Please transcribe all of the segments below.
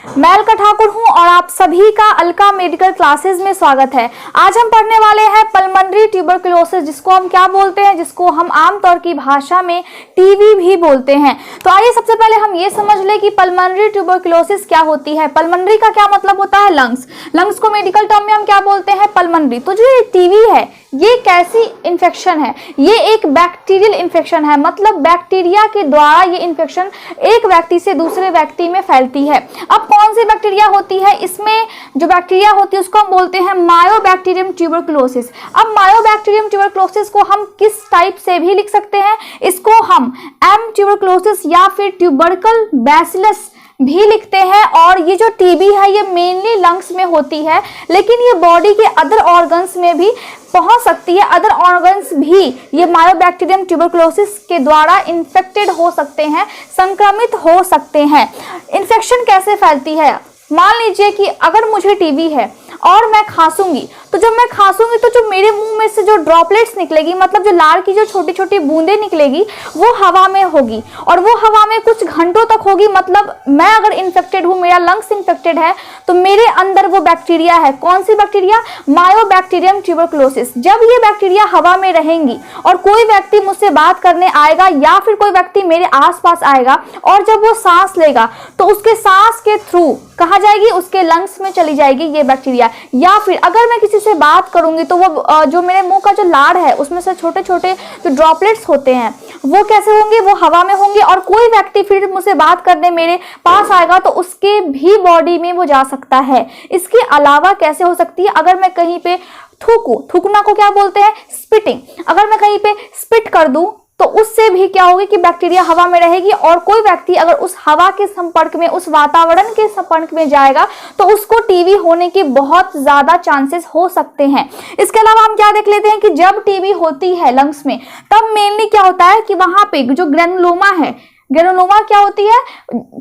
मैं अलका ठाकुर हूं और आप सभी का अलका मेडिकल क्लासेस में स्वागत है। आज हम पढ़ने वाले हैं पल्मोनरी ट्यूबरकुलोसिस, जिसको हम क्या बोलते हैं, जिसको हम आमतौर की भाषा में टीबी भी बोलते हैं। तो आइए सबसे पहले हम ये समझ लें कि पल्मोनरी ट्यूबरकुलोसिस क्या होती है। पल्मोनरी का क्या मतलब होता है? लंग्स। लंग्स को मेडिकल टर्म में हम क्या बोलते हैं? पल्मोनरी। तो जो ये टीबी है ये कैसी इन्फेक्शन है? ये एक बैक्टीरियल इन्फेक्शन है, मतलब बैक्टीरिया के द्वारा ये इन्फेक्शन एक व्यक्ति से दूसरे व्यक्ति में फैलती है। अब कौन सी बैक्टीरिया होती है? इसमें जो बैक्टीरिया होती है उसको हम बोलते हैं मायोबैक्टीरियम ट्यूबरकुलोसिस। अब मायोबैक्टीरियम ट्यूबरकुलोसिस को हम किस टाइप से भी लिख सकते हैं? इसको हम एम ट्यूबरकुलोसिस या फिर ट्यूबरकल बैसिलस भी लिखते हैं। और ये जो टीबी है ये मेनली लंग्स में होती है, लेकिन ये बॉडी के अदर ऑर्गन्स में भी पहुंच सकती है। अदर ऑर्गन्स भी ये मायोबैक्टीरियम ट्यूबरकुलोसिस के द्वारा इन्फेक्टेड हो सकते हैं, संक्रमित हो सकते हैं। इन्फेक्शन कैसे फैलती है? मान लीजिए कि अगर मुझे टीबी है और मैं खांसूंगी, तो जब मैं खांसूंगी तो जो मेरे मुंह में से जो ड्रॉपलेट्स निकलेगी, मतलब जो लार की जो छोटी छोटी बूंदें निकलेगी, वो हवा में होगी और वो हवा में कुछ घंटों तक होगी। मतलब मैं अगर इन्फेक्टेड हूँ, मेरा लंग्स इन्फेक्टेड है, तो मेरे अंदर वो बैक्टीरिया है। कौन सी बैक्टीरिया? Mycobacterium tuberculosis. जब ये बैक्टीरिया हवा में रहेंगी और कोई व्यक्ति मुझसे बात करने आएगा या फिर कोई व्यक्ति मेरे आसपास आएगा और जब वो सांस लेगा तो उसके सांस के थ्रू कहाँ जाएगी? उसके लंग्स में चली जाएगी ये बैक्टीरिया। या फिर अगर मैं किसी से बात करूंगी तो वो जो मेरे मुंह का जो लार है उसमें से छोटे छोटे जो ड्रॉपलेट्स होते हैं वो कैसे होंगे? वो हवा में होंगे और कोई व्यक्ति फिर मुझसे बात करने मेरे पास आएगा तो उसके भी बॉडी में वो जा सकता है। इसके अलावा कैसे हो सकती है? अगर मैं कहीं पे थूकना को क्या बोलते हैं? स्पिटिंग। अगर मैं कहीं पे स्पिट कर दूं तो उससे भी क्या होगी कि बैक्टीरिया हवा में रहेगी और कोई व्यक्ति अगर उस हवा के संपर्क में, उस वातावरण के संपर्क में जाएगा तो उसको टीबी होने की बहुत ज्यादा चांसेस हो सकते हैं। इसके अलावा हम क्या देख लेते हैं कि जब टीबी होती है लंग्स में, तब मेनली क्या होता है कि वहां पे जो ग्रेनुलोमा है, ग्रेनुलोमा क्या होती है?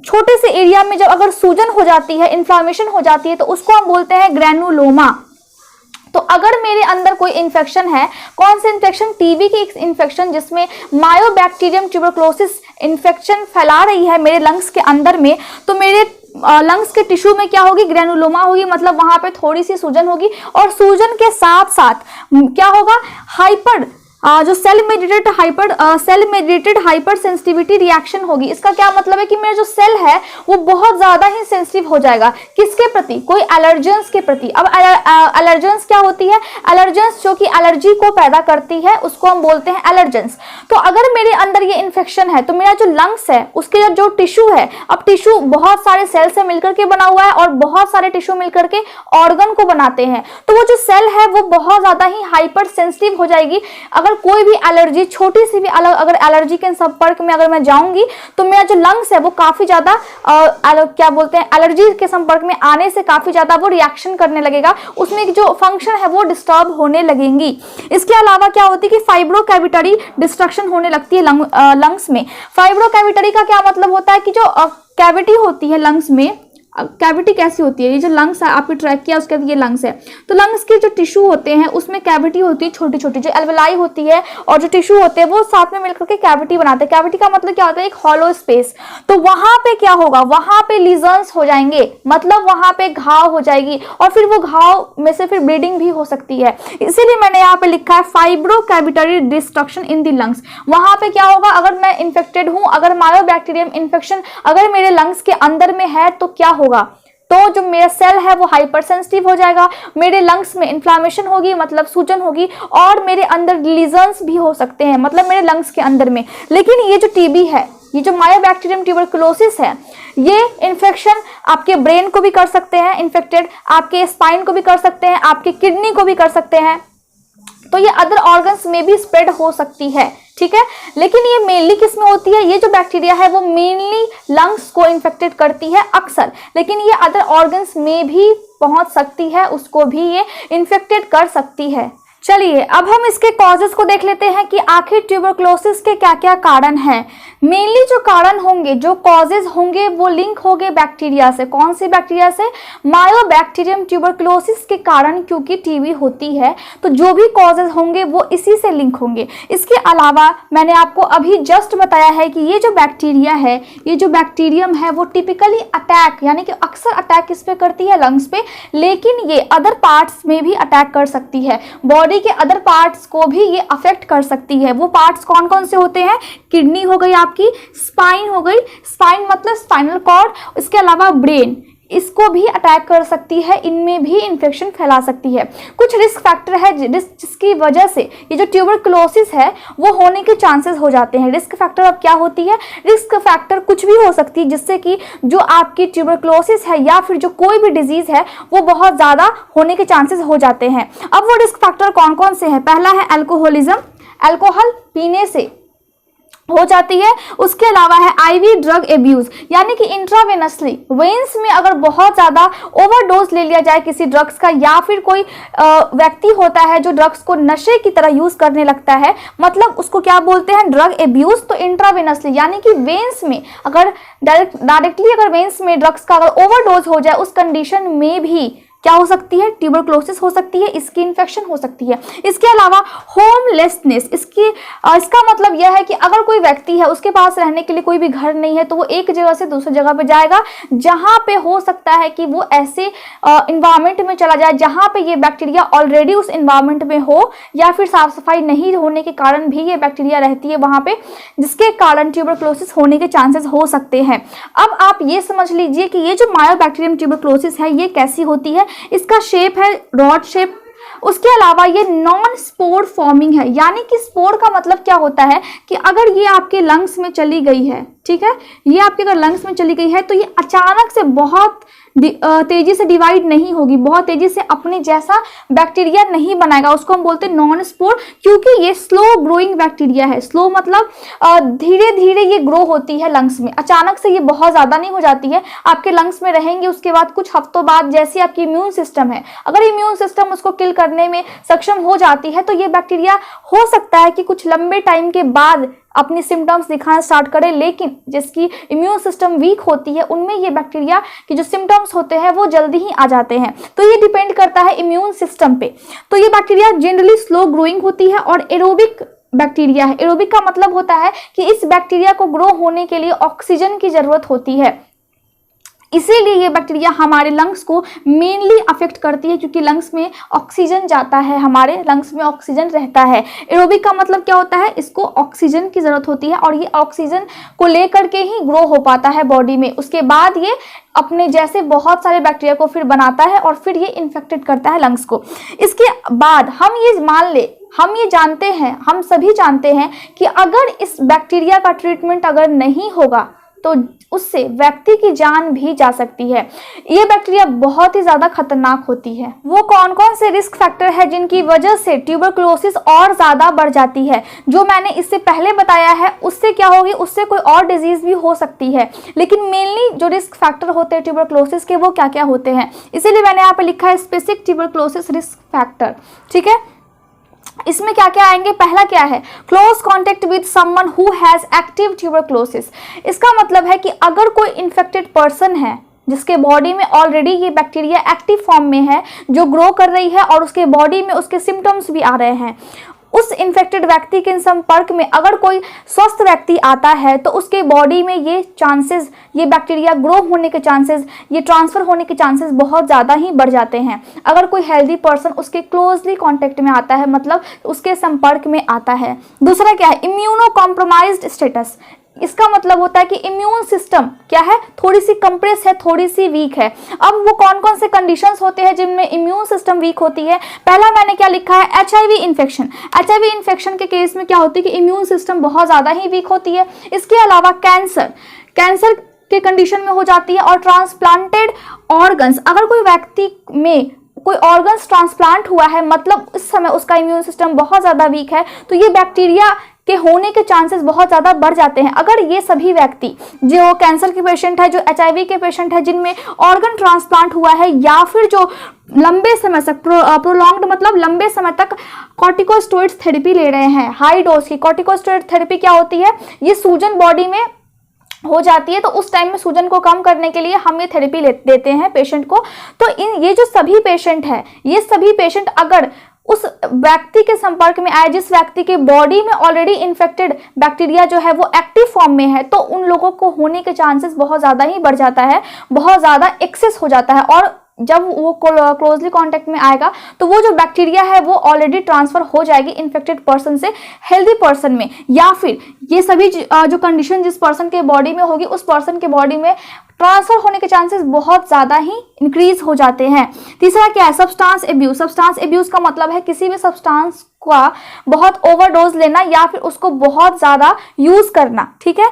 छोटे से एरिया में जब अगर सूजन हो जाती है, इन्फ्लामेशन हो जाती है, तो उसको हम बोलते हैं ग्रेनुलोमा। तो अगर मेरे अंदर कोई इन्फेक्शन है, कौन सा इन्फेक्शन? टीबी की एक इन्फेक्शन जिसमें मायोबैक्टीरियम ट्यूबरकुलोसिस इन्फेक्शन फैला रही है मेरे लंग्स के अंदर में, तो मेरे लंग्स के टिश्यू में क्या होगी? ग्रेनुलोमा होगी, मतलब वहां पे थोड़ी सी सूजन होगी और सूजन के साथ साथ क्या होगा? जो cell mediated hypersensitivity reaction होगी। इसका क्या मतलब है कि मेरा जो सेल है वो बहुत ज्यादा ही सेंसिटिव हो जाएगा। किसके प्रति? कोई एलर्जेंस के प्रति। अब एलर्जेंस क्या होती है? एलर्जेंस जो कि एलर्जी को पैदा करती है उसको हम बोलते हैं एलर्जेंस। तो अगर मेरे अंदर ये इन्फेक्शन है तो मेरा जो लंग्स है उसके जो टिश्यू है, अब टिश्यू बहुत सारे सेल से मिलकर के बना हुआ है और बहुत सारे टिश्यू मिलकर के ऑर्गन को बनाते हैं, तो वो जो सेल है वो बहुत ज्यादा ही हाइपर सेंसिटिव हो जाएगी। अगर कोई भी एलर्जी, छोटी सी भी अगर एलर्जी के संपर्क में अगर मैं जाऊंगी तो मेरा जो लंग्स है वो काफी ज्यादा क्या बोलते हैं, एलर्जी के संपर्क में आने से काफी ज्यादा वो रिएक्शन करने लगेगा, उसमें जो फंक्शन है वो डिस्टर्ब होने लगेंगी। इसके अलावा क्या होती है कि फाइब्रोकैविटरी डिस्ट्रक्शन होने लगती है लंग्स में। फाइब्रोकैविटरी का क्या मतलब होता है कि जो कैविटी होती है लंग्स में, कैविटी कैसी होती है? ये जो लंग्स है आपने ट्रैक किया, उसके बाद ये लंग्स है, तो लंग्स के जो टिश्यू होते हैं उसमें कैविटी होती है छोटी छोटी, जो एल्वेलाई होती है और जो टिश्यू होते हैं वो साथ में मिलकर के कैविटी बनाते हैं। कैविटी का मतलब क्या होता है? एक हॉलो स्पेस। तो वहां पे क्या होगा? वहां पे लीजन्स हो जाएंगे, मतलब वहां पे घाव हो जाएगी और फिर वो घाव में से फिर ब्लीडिंग भी हो सकती है। इसीलिए मैंने यहाँ पे लिखा है फाइब्रोकैविटरी डिस्ट्रक्शन इन द लंग्स। वहां पे क्या होगा? अगर मैं इन्फेक्टेड हूं, अगर मायोबैक्टीरियम इन्फेक्शन अगर मेरे लंग्स के अंदर में है तो क्या होगा? तो जो मेरा सेल है वो हाइपर सेंसिटिव हो जाएगा, मेरे लंग्स में इन्फ्लामेशन होगी, मतलब सूजन होगी और मेरे अंदर लीजन्स भी हो सकते हैं, मतलब मेरे लंग्स के अंदर में। लेकिन ये जो टीबी है, ये जो मायोबैक्टीरियम ट्यूबरकुलोसिस है, ये इन्फेक्शन आपके ब्रेन को भी कर सकते हैं इन्फेक्टेड, आपके स्पाइन को भी कर सकते हैं, आपके किडनी को भी कर सकते हैं, तो ये अदर ऑर्गन्स में भी स्प्रेड हो सकती है, ठीक है। लेकिन ये मेनली किस में होती है? ये जो बैक्टीरिया है वो मेनली लंग्स को इन्फेक्टेड करती है अक्सर, लेकिन ये अदर ऑर्गन्स में भी पहुंच सकती है, उसको भी ये इन्फेक्टेड कर सकती है। चलिए अब हम इसके कॉजेस को देख लेते हैं कि आखिर ट्यूबरक्लोसिस के क्या क्या कारण हैं। मेनली जो कारण होंगे, जो कॉजेज होंगे, वो लिंक होंगे बैक्टीरिया से। कौन से बैक्टीरिया से? मायोबैक्टीरियम ट्यूबरक्लोसिस के कारण, क्योंकि टीबी होती है तो जो भी कॉजेज होंगे वो इसी से लिंक होंगे। इसके अलावा मैंने आपको अभी जस्ट बताया है कि ये जो बैक्टीरिया है, ये जो बैक्टीरियम है, वो टिपिकली अटैक यानी कि अक्सर अटैक किस पे करती है? लंग्स पे, लेकिन ये अदर पार्ट्स में भी अटैक कर सकती है। बॉडी के अदर पार्ट्स को भी ये अफेक्ट कर सकती है। वो पार्ट्स कौन कौन से होते हैं? किडनी हो गई आपकी, स्पाइन हो गई, स्पाइन मतलब स्पाइनल कॉर्ड, इसके अलावा ब्रेन, इसको भी अटैक कर सकती है, इनमें भी इन्फेक्शन फैला सकती है। कुछ रिस्क फैक्टर है जिसकी वजह से ये जो ट्यूबरक्लोसिस है वो होने के चांसेस हो जाते हैं। रिस्क फैक्टर अब क्या होती है? रिस्क फैक्टर कुछ भी हो सकती है जिससे कि जो आपकी ट्यूबरक्लोसिस है या फिर जो कोई भी डिजीज है वो बहुत ज़्यादा होने के चांसेस हो जाते हैं। अब वो रिस्क फैक्टर कौन कौन से हैं? पहला है अल्कोहलिज्म, अल्कोहल पीने से हो जाती है। उसके अलावा है आईवी ड्रग एब्यूज, यानी कि इंट्रावेनसली वेन्स में अगर बहुत ज़्यादा ओवरडोज ले लिया जाए किसी ड्रग्स का, या फिर कोई व्यक्ति होता है जो ड्रग्स को नशे की तरह यूज़ करने लगता है, मतलब उसको क्या बोलते हैं? Drug abuse. तो इंट्रावेनसली यानी कि वेन्स में अगर डायरेक्टली अगर वेन्स में ड्रग्स का अगर ओवरडोज हो जाए, उस कंडीशन में भी क्या हो सकती है? ट्यूबरक्लोसिस हो सकती है, स्किन इन्फेक्शन हो सकती है। इसके अलावा होमलेसनेस, इसका मतलब यह है कि अगर कोई व्यक्ति है, उसके पास रहने के लिए कोई भी घर नहीं है, तो वो एक जगह से दूसरी जगह पे जाएगा जहाँ पे हो सकता है कि वो ऐसे इन्वायरमेंट में चला जाए जहाँ पे ये बैक्टीरिया ऑलरेडी उस इन्वायरमेंट में हो, या फिर साफ सफाई नहीं होने के कारण भी ये बैक्टीरिया रहती है वहाँ पे, जिसके कारण ट्यूबरक्लोसिस होने के चांसेस हो सकते हैं। अब आप ये समझ लीजिए कि ये जो मायोबैक्टीरियम ट्यूबरक्लोसिस है ये कैसी होती है। इसका शेप है रॉड शेप। उसके अलावा ये नॉन स्पोर फॉर्मिंग है, यानी कि स्पोर का मतलब क्या होता है कि अगर ये आपके लंग्स में चली गई है, ठीक है, ये आपके अगर लंग्स में चली गई है तो ये अचानक से बहुत तेजी से डिवाइड नहीं होगी, बहुत तेजी से अपने जैसा बैक्टीरिया नहीं बनाएगा, उसको हम बोलते हैं नॉन स्पोर, क्योंकि ये स्लो ग्रोइंग बैक्टीरिया है। स्लो मतलब धीरे धीरे ये ग्रो होती है लंग्स में, अचानक से ये बहुत ज़्यादा नहीं हो जाती है। आपके लंग्स में रहेंगे, उसके बाद कुछ हफ्तों बाद जैसी आपकी इम्यून सिस्टम है, अगर इम्यून सिस्टम उसको किल करने में सक्षम हो जाती है तो ये बैक्टीरिया हो सकता है कि कुछ लंबे टाइम के बाद अपनी सिम्टम्स दिखाना स्टार्ट करे, लेकिन जिसकी इम्यून सिस्टम वीक होती है उनमें ये बैक्टीरिया के जो सिम्टम्स होते हैं वो जल्दी ही आ जाते हैं। तो ये डिपेंड करता है इम्यून सिस्टम पे। तो ये बैक्टीरिया जनरली स्लो ग्रोइंग होती है और एरोबिक बैक्टीरिया है। एरोबिक का मतलब होता है कि इस बैक्टीरिया को ग्रो होने के लिए ऑक्सीजन की जरूरत होती है, इसीलिए ये बैक्टीरिया हमारे लंग्स को मेनली अफेक्ट करती है, क्योंकि लंग्स में ऑक्सीजन जाता है, हमारे लंग्स में ऑक्सीजन रहता है। एरोबिक का मतलब क्या होता है? इसको ऑक्सीजन की ज़रूरत होती है और ये ऑक्सीजन को लेकर के ही ग्रो हो पाता है बॉडी में। उसके बाद ये अपने जैसे बहुत सारे बैक्टीरिया को फिर बनाता है और फिर ये इन्फेक्टेड करता है लंग्स को। इसके बाद हम ये मान ले, हम ये जानते हैं, हम सभी जानते हैं कि अगर इस बैक्टीरिया का ट्रीटमेंट अगर नहीं होगा तो उससे व्यक्ति की जान भी जा सकती है। ये बैक्टीरिया बहुत ही ज़्यादा खतरनाक होती है। वो कौन कौन से रिस्क फैक्टर है जिनकी वजह से ट्यूबरक्लोसिस और ज़्यादा बढ़ जाती है? जो मैंने इससे पहले बताया है उससे क्या होगी, उससे कोई और डिजीज़ भी हो सकती है, लेकिन मेनली जो रिस्क फैक्टर होते हैं ट्यूबरक्लोसिस के वो क्या क्या होते हैं, इसीलिए मैंने यहाँ पर लिखा है स्पेसिफिक ट्यूबरक्लोसिस रिस्क फैक्टर। ठीक है, इसमें क्या क्या आएंगे? पहला क्या है? Close contact with someone who has active tuberculosis. इसका मतलब है कि अगर कोई इन्फेक्टेड पर्सन है जिसके बॉडी में ऑलरेडी ये बैक्टीरिया एक्टिव फॉर्म में है, जो ग्रो कर रही है और उसके बॉडी में उसके सिम्टम्स भी आ रहे हैं, उस इन्फेक्टेड व्यक्ति के संपर्क में अगर कोई स्वस्थ व्यक्ति आता है तो उसके बॉडी में ये चांसेस, ये बैक्टीरिया ग्रो होने के चांसेस, ये ट्रांसफ़र होने के चांसेस बहुत ज़्यादा ही बढ़ जाते हैं। अगर कोई हेल्दी पर्सन उसके क्लोजली कांटेक्ट में आता है, मतलब उसके संपर्क में आता है। दूसरा क्या है? Immuno compromised status. इसका मतलब होता है कि इम्यून सिस्टम क्या है? थोड़ी सी कंप्रेस है, थोड़ी सी वीक है। अब वो कौन कौन से कंडीशंस होते हैं जिनमें इम्यून सिस्टम वीक होती है? पहला मैंने क्या लिखा है? HIV infection. HIV इन्फेक्शन के केस में क्या होती है कि इम्यून सिस्टम बहुत ज़्यादा ही वीक होती है। इसके अलावा कैंसर के कंडीशन में हो जाती है। और ट्रांसप्लांटेड ऑर्गन्स, अगर कोई व्यक्ति में कोई ऑर्गन्स ट्रांसप्लांट हुआ है, मतलब इस समय उसका इम्यून सिस्टम बहुत ज़्यादा वीक है, तो ये बैक्टीरिया के होने के चांसेस बहुत ज़्यादा बढ़ जाते हैं। अगर ये सभी व्यक्ति जो कैंसर के पेशेंट है, जो HIV के पेशेंट है, जिनमें ऑर्गन ट्रांसप्लांट हुआ है, या फिर जो लंबे समय तक प्रोलॉन्ग्ड मतलब लंबे समय तक कॉर्टिकोस्टेरॉइड थेरेपी ले रहे हैं, हाई डोज की कॉर्टिकोस्टेरॉइड थेरेपी क्या होती है, ये सूजन बॉडी में हो जाती है, तो उस टाइम में सूजन को कम करने के लिए हम ये थेरेपी देते हैं पेशेंट को। तो ये जो सभी पेशेंट है, ये सभी पेशेंट अगर उस व्यक्ति के संपर्क में आए जिस व्यक्ति के बॉडी में ऑलरेडी इन्फेक्टेड बैक्टीरिया जो है वो एक्टिव फॉर्म में है, तो उन लोगों को होने के चांसेस बहुत ज़्यादा ही बढ़ जाता है, बहुत ज़्यादा एक्सेस हो जाता है। और जब वो क्लोजली कांटेक्ट में आएगा तो वो जो बैक्टीरिया है वो ऑलरेडी ट्रांसफर हो जाएगी इन्फेक्टेड पर्सन से हेल्दी पर्सन में, या फिर ये सभी जो कंडीशन जिस पर्सन के बॉडी में होगी उस पर्सन के बॉडी में ट्रांसफर होने के चांसेस बहुत ज़्यादा ही इंक्रीज हो जाते हैं। तीसरा क्या है, सब्सटेंस एब्यूज। सब्सटेंस एब्यूज का मतलब है किसी भी सब्सटेंस का बहुत ओवरडोज लेना या फिर उसको बहुत ज़्यादा यूज़ करना। ठीक है,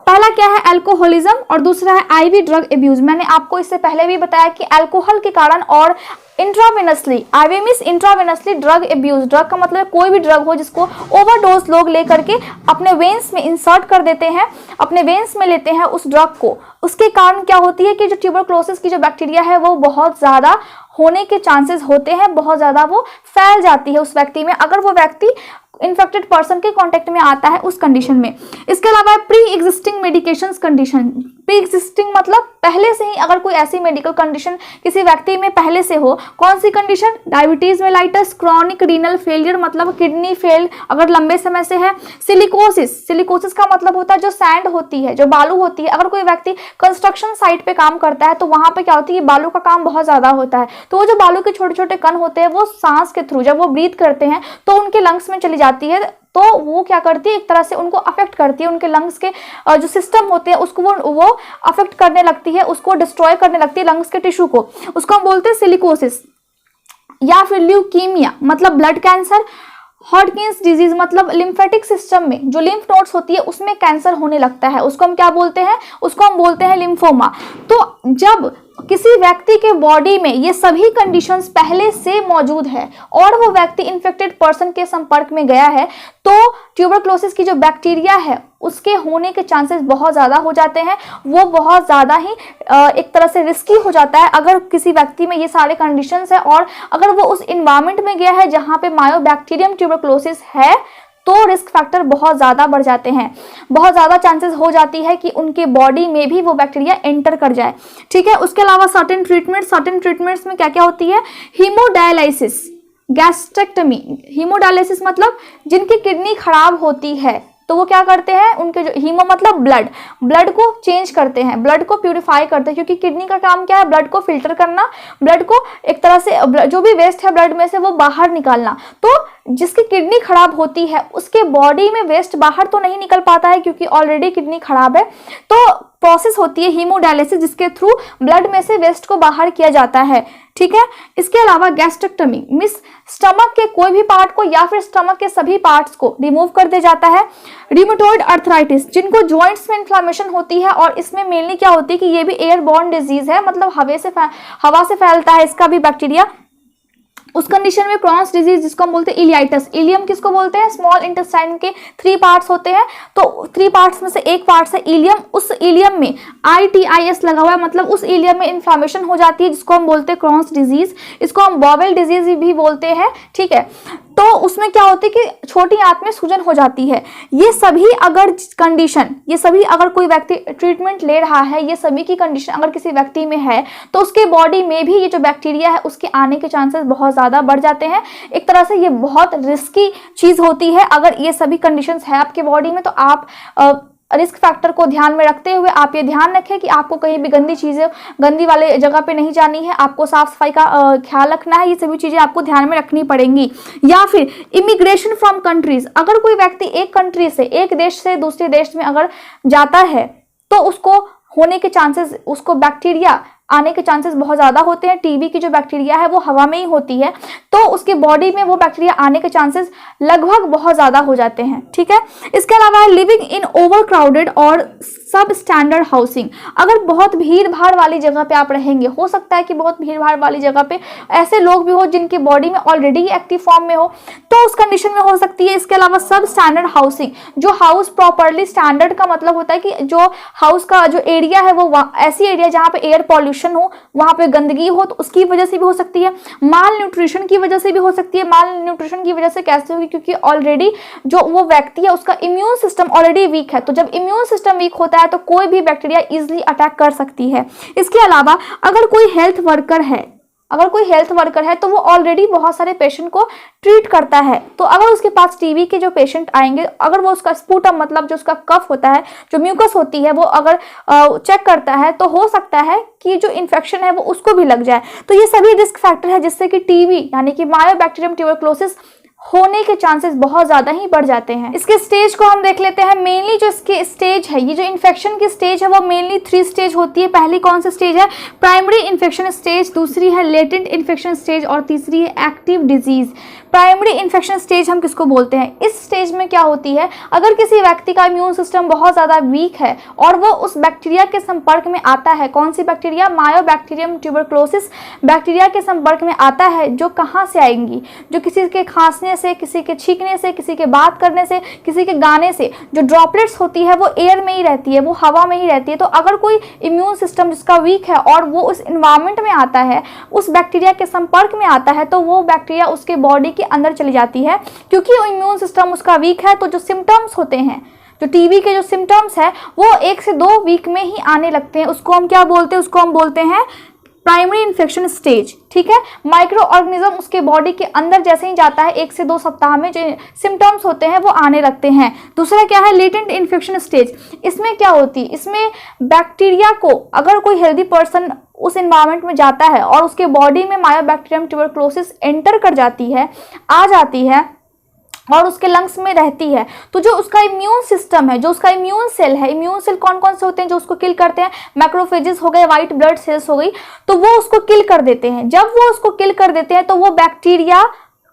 पहला क्या है, अल्कोहलिज्म, और दूसरा है IV ड्रग एब्यूज। मैंने आपको इससे पहले भी बताया कि अल्कोहल के कारण और intravenously, IV means intravenously drug abuse. Drug का मतलब कोई भी ड्रग हो जिसको ओवरडोज लोग लेकर के अपने वेन्स में इंसर्ट कर देते हैं, अपने वेन्स में लेते हैं उस ड्रग को। उसके कारण क्या होती है कि जो ट्यूबरक्लोसिस की जो बैक्टीरिया है वो बहुत ज़्यादा होने के चांसेस होते हैं, बहुत ज़्यादा वो फैल जाती है उस व्यक्ति में, अगर वो व्यक्ति इन्फेक्टेड पर्सन के कांटेक्ट में आता है उस कंडीशन में। इसके अलावा pre existing medications condition. Pre existing मतलब पहले से ही अगर कोई ऐसी मेडिकल कंडीशन किसी व्यक्ति में पहले से हो। कौन सी condition, diabetes mellitus, chronic renal failure मतलब किडनी फेल अगर लंबे समय से है, सिलिकोसिस। सिलिकोसिस का मतलब होता है जो सैंड होती है, जो बालू होती है। अगर कोई व्यक्ति कंस्ट्रक्शन साइट पे काम करता है तो वहां पे क्या होती है, बालू का काम बहुत ज्यादा होता है, तो वो जो बालू के छोटे छोटे कण होते हैं वो सांस के थ्रू जब वो ब्रीथ करते हैं तो उनके लंग्स में चली जाती है, तो वो क्या करती है, एक तरह से उनको अफेक्ट करती है, उनके लंग्स के जो सिस्टम होते हैं उसको वो अफेक्ट करने लगती है, उसको डिस्ट्रॉय करने लगती है लंग्स के टिश्यू को, उसको हम बोलते हैं सिलिकोसिस। या फिर ल्यूकीमिया मतलब ब्लड कैंसर, हॉटकिंस डिजीज मतलब लिम्फेटिक सिस्टम में जो लिम्फ नोड्स होती है उसमें कैंसर होने लगता है, उसको हम क्या बोलते हैं, उसको हम बोलते हैं लिम्फोमा। तो जब किसी व्यक्ति के बॉडी में ये सभी कंडीशंस पहले से मौजूद है और वो व्यक्ति इन्फेक्टेड पर्सन के संपर्क में गया है, तो ट्यूबरक्लोसिस की जो बैक्टीरिया है उसके होने के चांसेस बहुत ज़्यादा हो जाते हैं, वो बहुत ज़्यादा ही एक तरह से रिस्की हो जाता है अगर किसी व्यक्ति में ये सारे कंडीशंस है और अगर वो उस इन्वायरमेंट में गया है जहाँ पे मायोबैक्टीरियम ट्यूबरक्लोसिस है, तो रिस्क फैक्टर बहुत ज़्यादा बढ़ जाते हैं, बहुत ज़्यादा चांसेस हो जाती है कि उनके बॉडी में भी वो बैक्टीरिया एंटर कर जाए। ठीक है, उसके अलावा सर्टेन ट्रीटमेंट्स में क्या क्या होती है, हीमोडायलिसिस, गैस्ट्रेक्टमी। हीमोडायलिसिस मतलब जिनकी किडनी खराब होती है तो वो क्या करते हैं, उनके जो हीमो मतलब ब्लड को चेंज करते हैं, ब्लड को प्यूरिफाई करते हैं, क्योंकि किडनी का काम क्या है, ब्लड को फिल्टर करना, ब्लड को एक तरह से जो भी वेस्ट है ब्लड में से वो बाहर निकालना। तो जिसकी किडनी खराब होती है उसके बॉडी में वेस्ट बाहर तो नहीं निकल पाता है क्योंकि ऑलरेडी किडनी खराब है, तो प्रोसेस होती है हीमोडायलिसिस जिसके थ्रू ब्लड में से वेस्ट को बाहर किया जाता है। ठीक है, इसके अलावा गैस्ट्रेक्टमी मींस स्टमक के कोई भी पार्ट को या फिर स्टमक के सभी पार्ट्स को रिमूव कर दिया जाता है। रिमेटॉइड अर्थराइटिस जिनको जॉइंट्स में इन्फ्लामेशन होती है, और इसमें मेनली क्या होती है कि ये भी एयरबॉर्न डिजीज है, मतलब हवा से फैलता है इसका भी बैक्टीरिया। उस कंडीशन में क्रॉन्स डिजीज जिसको हम बोलते हैं इलियाइटिस, इलियम किसको बोलते हैं, स्मॉल इंटेस्टाइन के 3 पार्ट्स होते हैं, तो 3 पार्ट्स में से एक पार्ट है इलियम, उस इलियम में ITIS लगा हुआ है, मतलब उस इलियम में इन्फ्लामेशन हो जाती है जिसको हम बोलते हैं क्रॉन्स डिजीज, इसको हम बॉवेल डिजीज भी बोलते हैं। ठीक है, तो उसमें क्या होती है कि छोटी आंत में सूजन हो जाती है। ये सभी अगर कंडीशन, ये सभी अगर कोई व्यक्ति ट्रीटमेंट ले रहा है, ये सभी की कंडीशन अगर किसी व्यक्ति में है तो उसके बॉडी में भी ये जो बैक्टीरिया है उसके आने के चांसेस बहुत ज़्यादा बढ़ जाते हैं। एक तरह से ये बहुत रिस्की चीज़ होती है। अगर ये सभी कंडीशंस है आपके बॉडी में तो आप रिस्क फैक्टर को ध्यान में रखते हुए आप ये ध्यान रखें कि आपको कहीं भी गंदी वाले जगह पे नहीं जानी है, आपको साफ सफाई का ख्याल रखना है, ये सभी चीज़ें आपको ध्यान में रखनी पड़ेंगी। या फिर इमिग्रेशन फ्रॉम कंट्रीज, अगर कोई व्यक्ति एक कंट्री से, एक देश से दूसरे देश में अगर जाता है तो उसको होने के चांसेस, उसको बैक्टीरिया आने के चांसेस बहुत ज़्यादा होते हैं। टीबी की जो बैक्टीरिया है वो हवा में ही होती है, तो उसके बॉडी में वो बैक्टीरिया आने के चांसेस लगभग बहुत ज़्यादा हो जाते हैं। ठीक है, इसके अलावा लिविंग इन ओवर क्राउडेड और सब स्टैंडर्ड हाउसिंग, अगर बहुत भीड़ भाड़ वाली जगह पे आप रहेंगे, हो सकता है कि बहुत भीड़ भाड़ वाली जगह पे ऐसे लोग भी हो जिनकी बॉडी में ऑलरेडी एक्टिव फॉर्म में हो, तो उस कंडीशन में हो सकती है। इसके अलावा सब स्टैंडर्ड हाउसिंग, जो हाउस प्रॉपरली स्टैंडर्ड का मतलब होता है कि जो हाउस का जो एरिया है वो ऐसी एरिया जहाँ पे एयर पॉल्यूशन हो, वहाँ पे गंदगी हो, तो उसकी वजह से भी हो सकती है। माल न्यूट्रिशन की वजह से भी हो सकती है। माल न्यूट्रिशन की वजह से कैसे होगी, क्योंकि ऑलरेडी जो वो व्यक्ति है उसका इम्यून सिस्टम ऑलरेडी वीक है, तो जब इम्यून सिस्टम वीक होता है तो कोई भी बैक्टीरिया इजीली अटैक कर सकती है। इसके अलावा अगर कोई हेल्थ वर्कर है तो वो ऑलरेडी बहुत सारे पेशेंट को ट्रीट करता है, तो अगर उसके पास टीबी के जो पेशेंट आएंगे, अगर वो उसका स्पूटम मतलब जो उसका कफ होता है, जो म्यूकस होती है, वो अगर चेक करता है तो हो सकता है कि जो इन्फेक्शन है वो उसको भी लग जाए। तो ये सभी रिस्क फैक्टर है जिससे कि टीबी यानी कि मायोबैक्टीरियम ट्यूबरक्लोसिस होने के चांसेस बहुत ज़्यादा ही बढ़ जाते हैं। इसके स्टेज को हम देख लेते हैं। मेनली जो इसके स्टेज है, ये जो इन्फेक्शन की स्टेज है वो मेनली 3 स्टेज होती है। पहली कौन सा स्टेज है? प्राइमरी इन्फेक्शन स्टेज, दूसरी है लेटेंट इन्फेक्शन स्टेज और तीसरी है active disease. Primary infection stage हम किसको बोलते हैं? इस स्टेज में क्या होती है, अगर किसी व्यक्ति का इम्यून सिस्टम बहुत ज़्यादा वीक है और वो उस बैक्टीरिया के संपर्क में आता है, कौन सी बैक्टीरिया? मायोबैक्टीरियम ट्यूबरक्लोसिस बैक्टीरिया के संपर्क में आता है, जो कहाँ से आएंगी? जो किसी के खांसने से, किसी के छींकने से, किसी के बात करने से, किसी के गाने से जो ड्रॉपलेट्स होती है वो एयर में ही रहती है, वो हवा में ही रहती है। तो अगर कोई इम्यून सिस्टम जिसका वीक है और वो उस इन्वायरमेंट में आता है, उस बैक्टीरिया के संपर्क में आता है, तो वो बैक्टीरिया उसके बॉडी के अंदर चली जाती है। क्योंकि इम्यून सिस्टम उसका वीक है, तो जो सिम्टम्स होते हैं, जो टीबी के जो सिम्टम्स है वो 1 से 2 वीक में ही आने लगते हैं। उसको हम क्या बोलते हैं? उसको हम बोलते हैं प्राइमरी इन्फेक्शन स्टेज। ठीक है, माइक्रो ऑर्गेनिज्म उसके बॉडी के अंदर जैसे ही जाता है 1 से 2 सप्ताह में जो सिम्टम्स होते हैं वो आने लगते हैं। दूसरा क्या है? Latent infection stage. इसमें क्या होती है? इसमें बैक्टीरिया को, अगर कोई हेल्दी पर्सन उस इन्वायरमेंट में जाता है और उसके बॉडी में मायोबैक्टीरियम ट्यूबरक्लोसिस एंटर कर जाती है, आ जाती है और उसके लंग्स में रहती है, तो जो उसका इम्यून सिस्टम है, जो उसका इम्यून सेल है, इम्यून सेल कौन कौन से होते हैं जो उसको किल करते हैं? मैक्रोफेजेस हो गए, वाइट ब्लड सेल्स हो गई, तो वो उसको किल कर देते हैं। जब वो उसको किल कर देते हैं तो वो बैक्टीरिया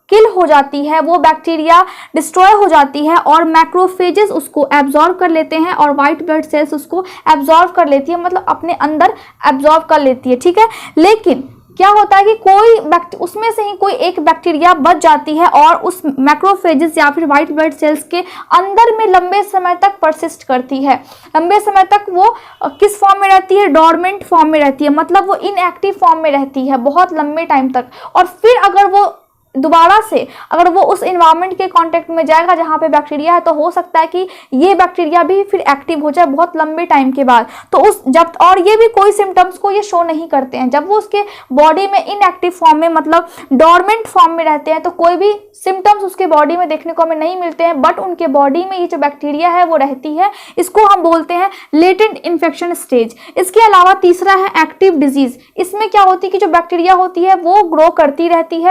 किल हो जाती है, वो बैक्टीरिया डिस्ट्रॉय हो जाती है और मैक्रोफेजेस उसको एब्जॉर्व कर लेते हैं और वाइट ब्लड सेल्स उसको एब्जॉर्व कर लेती है, मतलब अपने अंदर एब्जॉर्व कर लेती है। ठीक है, लेकिन क्या होता है कि कोई उसमें से ही कोई एक बैक्टीरिया बच जाती है और उस मैक्रोफेजेस या फिर वाइट ब्लड सेल्स के अंदर में लंबे समय तक परसिस्ट करती है। लंबे समय तक वो किस फॉर्म में रहती है? डॉर्मेंट फॉर्म में रहती है, मतलब वो इनएक्टिव फॉर्म में रहती है बहुत लंबे टाइम तक। और फिर अगर वो दोबारा से अगर वो उस इन्वायरमेंट के कांटेक्ट में जाएगा जहाँ पे बैक्टीरिया है, तो हो सकता है कि ये बैक्टीरिया भी फिर एक्टिव हो जाए बहुत लंबे टाइम के बाद। तो और ये भी कोई सिम्टम्स को ये शो नहीं करते हैं। जब वो उसके बॉडी में इनएक्टिव फॉर्म में, मतलब डॉर्मेंट फॉर्म में रहते हैं, तो कोई भी सिम्टम्स उसके बॉडी में देखने को हमें नहीं मिलते हैं, बट उनके बॉडी में ये जो बैक्टीरिया है वो रहती है। इसको हम बोलते हैं लेटेंट इन्फेक्शन स्टेज। इसके अलावा तीसरा है एक्टिव डिजीज। इसमें क्या होती है कि जो बैक्टीरिया होती है वो ग्रो करती रहती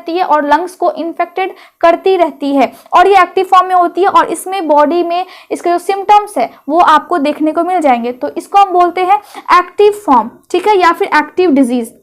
है और लंग्स को इन्फेक्टेड करती रहती है और ये एक्टिव फॉर्म में होती है और इसमें बॉडी में इसके जो सिम्टम्स है वो आपको देखने को मिल जाएंगे। तो इसको हम बोलते हैं एक्टिव फॉर्म, ठीक है, या फिर एक्टिव डिजीज।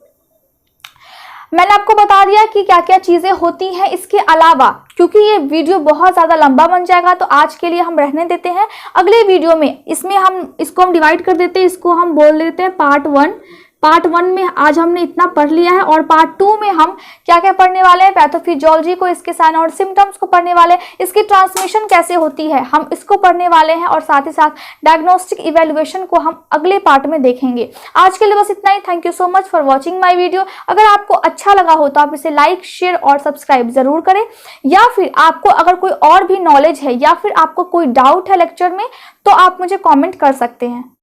मैंने आपको बता दिया कि क्या क्या चीजें होती हैं। इसके अलावा क्योंकि ये वीडियो बहुत ज़्यादा लंबा बन जाएगा तो आज के लिए हम रहने देते हैं। अगले वीडियो में इसको हम डिवाइड कर देते हैं, इसको हम बोल देते हैं पार्ट 1 में आज हमने इतना पढ़ लिया है और पार्ट 2 में हम क्या क्या पढ़ने वाले हैं? पैथोफिजियोलॉजी को, इसके साइन और सिम्टम्स को पढ़ने वाले हैं, इसकी ट्रांसमिशन कैसे होती है हम इसको पढ़ने वाले हैं और साथ ही साथ डायग्नोस्टिक इवेल्युएशन को हम अगले पार्ट में देखेंगे। आज के लिए बस इतना ही। Thank you so much for watching my video. अगर आपको अच्छा लगा हो तो आप इसे लाइक, शेयर और सब्सक्राइब जरूर करें, या फिर आपको अगर कोई और भी नॉलेज है या फिर आपको कोई डाउट है लेक्चर में तो आप मुझे कॉमेंट कर सकते हैं।